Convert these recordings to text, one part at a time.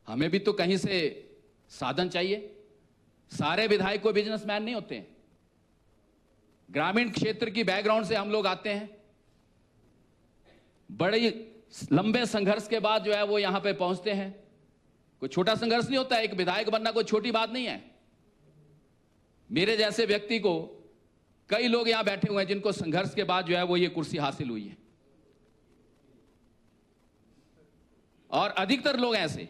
हमें भी तो कहीं से साधन चाहिए। सारे विधायक कोई बिजनेसमैन नहीं होते हैं। ग्रामीण क्षेत्र की बैकग्राउंड से हम लोग आते हैं। बड़े लंबे संघर्ष के बाद जो है वो यहां पे पहुंचते हैं। कोई छोटा संघर्ष नहीं होता है। एक विधायक बनना कोई छोटी बात नहीं है। मेरे जैसे व्यक्ति को कई लोग यहां बैठे हुए हैं जिनको संघर्ष के बाद जो है वो ये कुर्सी हासिल हुई है, और अधिकतर लोग ऐसे।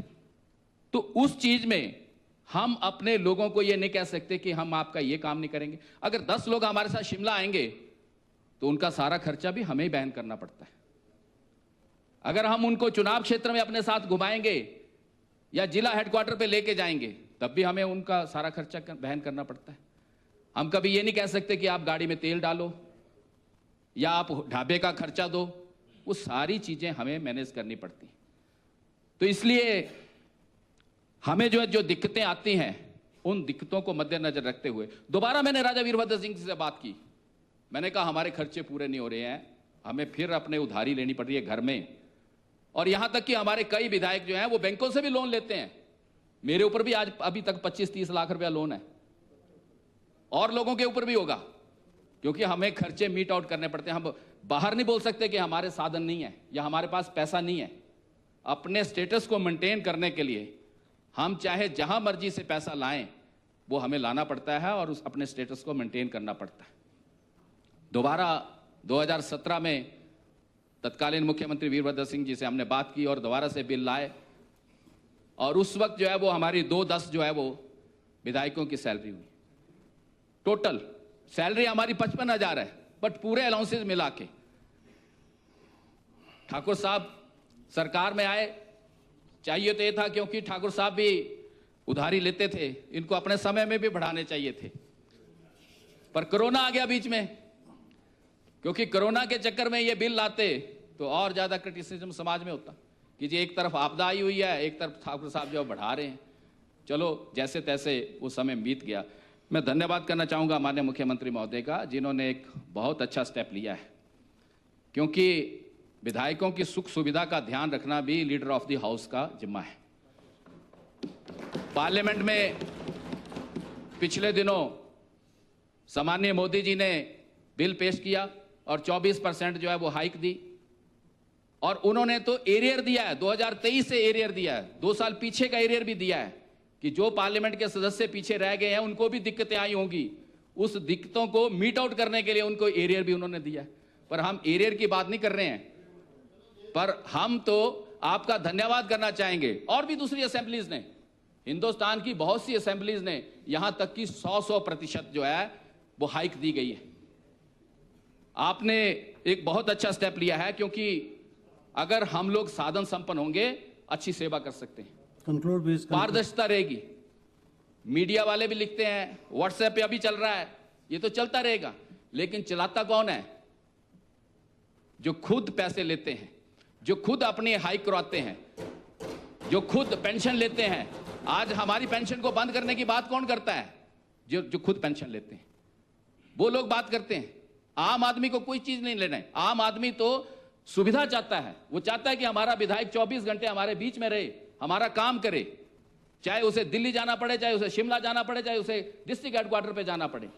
तो उस चीज में हम अपने लोगों को ये नहीं कह सकते कि हम आपका ये काम नहीं करेंगे। अगर 10 लोग हमारे साथ शिमला आएंगे तो उनका सारा खर्चा भी हमें ही वहन करना पड़ता है। अगर हम उनको चुनाव क्षेत्र में अपने साथ घुमाएंगे या जिला हेडक्वार्टर पे लेके जाएंगे तब भी हमें उनका सारा खर्चा वहन करना पड़ता है। हम कभी ये नहीं कह सकते कि आप गाड़ी में तेल डालो या आप ढाबे का खर्चा दो। वो सारी चीजें हमें मैनेज करनी पड़ती हैं। तो इसलिए हमें जो दिक्कतें आती हैं उन दिक्कतों को मद्देनजर रखते हुए दोबारा मैंने राजा वीरभद्र सिंह से बात की। मैंने कहा हमारे खर्चे पूरे नहीं हो रहे हैं, हमें फिर अपने उधारी लेनी पड़ रही है घर में, और यहां तक कि हमारे कई विधायक जो हैं वो बैंकों से भी लोन लेते हैं। मेरे ऊपर भी आज अभी तक 25-30 लाख रुपया लोन है, और लोगों के ऊपर भी होगा, क्योंकि हमें खर्चे मीट आउट करने पड़ते हैं। हम बाहर नहीं बोल सकते कि हमारे साधन नहीं है या हमारे पास पैसा नहीं है। अपने स्टेटस को मेंटेन करने के लिए हम चाहे जहां मर्जी से पैसा लाएं, वो हमें लाना पड़ता है और उस अपने स्टेटस को मेंटेन करना पड़ता है। दोबारा 2017 में तत्कालीन मुख्यमंत्री वीरभद्र सिंह जी से हमने बात की और दोबारा से बिल लाए, और उस वक्त जो है वो हमारी 2-10 जो है वो विधायकों की सैलरी हुई। टोटल सैलरी हमारी 55,000 है, बट पूरे अलाउंसेस मिला के। ठाकुर साहब सरकार में आए, चाहिए तो ये था क्योंकि ठाकुर साहब भी उधारी लेते थे, इनको अपने समय में भी बढ़ाने चाहिए थे, पर कोरोना आ गया बीच में। क्योंकि कोरोना के चक्कर में ये बिल लाते तो और ज्यादा क्रिटिसिज्म समाज में होता कि जी एक तरफ आपदा आई हुई है, एक तरफ ठाकुर साहब जो बढ़ा रहे हैं। चलो जैसे तैसे वो समय बीत गया। मैं धन्यवाद करना चाहूंगा माननीय मुख्यमंत्री महोदय का, जिन्होंने एक बहुत अच्छा स्टेप लिया है। क्योंकि विधायकों की सुख सुविधा का ध्यान रखना भी लीडर ऑफ द हाउस का जिम्मा है। पार्लियामेंट में पिछले दिनों सम्माननीय मोदी जी ने बिल पेश किया और 24% जो है वो हाइक दी, और उन्होंने तो एरियर दिया है, 2023 से एरियर दिया है, 2 साल पीछे का एरियर भी दिया है कि जो पार्लियामेंट के सदस्य पीछे रह गए हैं उनको भी दिक्कतें आई होंगी, उस दिक्कतों को मीट आउट करने के लिए उनको एरियर भी उन्होंने दिया है। पर हम एरियर की बात नहीं कर रहे हैं, पर हम तो आपका धन्यवाद करना चाहेंगे। और भी दूसरी असेंबलीज ने, हिंदुस्तान की बहुत सी असेंबलीज ने यहां तक कि 100% जो है वो हाइक दी गई है। आपने एक बहुत अच्छा स्टेप लिया है, क्योंकि अगर हम लोग साधन संपन्न होंगे अच्छी सेवा कर सकते हैं, पारदर्शिता रहेगी। मीडिया वाले भी लिखते हैं, व्हाट्सएप पे अभी चल रहा है, ये तो चलता रहेगा, लेकिन चलाता कौन है? जो खुद पैसे लेते हैं, जो खुद अपने हाइक करवाते हैं, जो खुद पेंशन लेते हैं। आज हमारी पेंशन को बंद करने की बात कौन करता है? जो खुद पेंशन लेते हैं वो लोग बात करते हैं। आम आदमी को कोई चीज नहीं लेना है। आम आदमी तो सुविधा चाहता है, वो चाहता है कि हमारा विधायक 24 घंटे हमारे बीच में रहे, हमारा काम करे, चाहे उसे दिल्ली जाना पड़े, चाहे उसे शिमला जाना पड़े, चाहे उसे डिस्ट्रिक्ट हेडक्वार्टर पे जाना पड़े।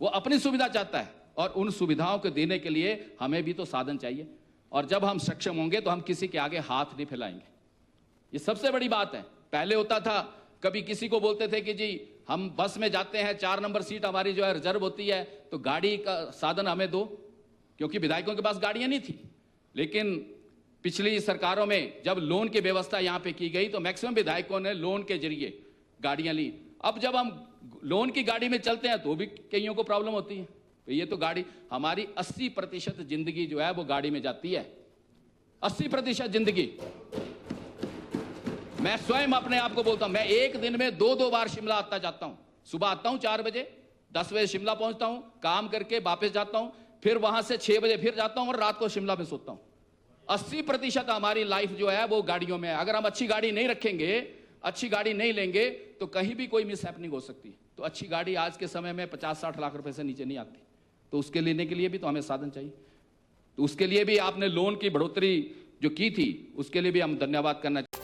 वो अपनी सुविधा चाहता है, और उन सुविधाओं को देने के लिए हमें भी तो साधन चाहिए। और जब हम सक्षम होंगे तो हम किसी के आगे हाथ नहीं फैलाएंगे। ये सबसे बड़ी बात है। पहले होता था, कभी किसी को बोलते थे कि जी हम बस में जाते हैं, 4 नंबर सीट हमारी जो है रिजर्व होती है, तो गाड़ी का साधन हमें दो, क्योंकि विधायकों के पास गाड़ियां नहीं थी। लेकिन पिछली सरकारों में जब लोन की व्यवस्था यहां पे की गई तो मैक्सिमम विधायकों ने लोन के जरिए गाड़ियां ली। अब जब हम लोन की गाड़ी में चलते हैं तो भी कईयों को प्रॉब्लम होती है। तो ये तो गाड़ी हमारी 80% जिंदगी जो है वो गाड़ी में जाती है। 80% जिंदगी। मैं स्वयं अपने आप को बोलता हूं, मैं एक दिन में 2-2 बार शिमला आता जाता हूं। सुबह आता हूं 4 बजे, 10 बजे शिमला पहुंचता हूं, काम करके वापस जाता हूं, फिर वहां से 6 बजे फिर जाता हूं और रात को शिमला में सोता हूं। 80% हमारी लाइफ जो है वो गाड़ियों में है। अगर हम अच्छी गाड़ी नहीं रखेंगे, अच्छी गाड़ी नहीं लेंगे, तो कहीं भी कोई मिस हैपनिंग हो सकती है। तो अच्छी गाड़ी आज के समय में 50-60 लाख रुपए से नीचे नहीं आती। तो उसके लेने के लिए भी तो हमें साधन चाहिए। तो उसके लिए भी आपने लोन की बढ़ोतरी जो की थी, उसके लिए भी हम धन्यवाद करना चाहिए।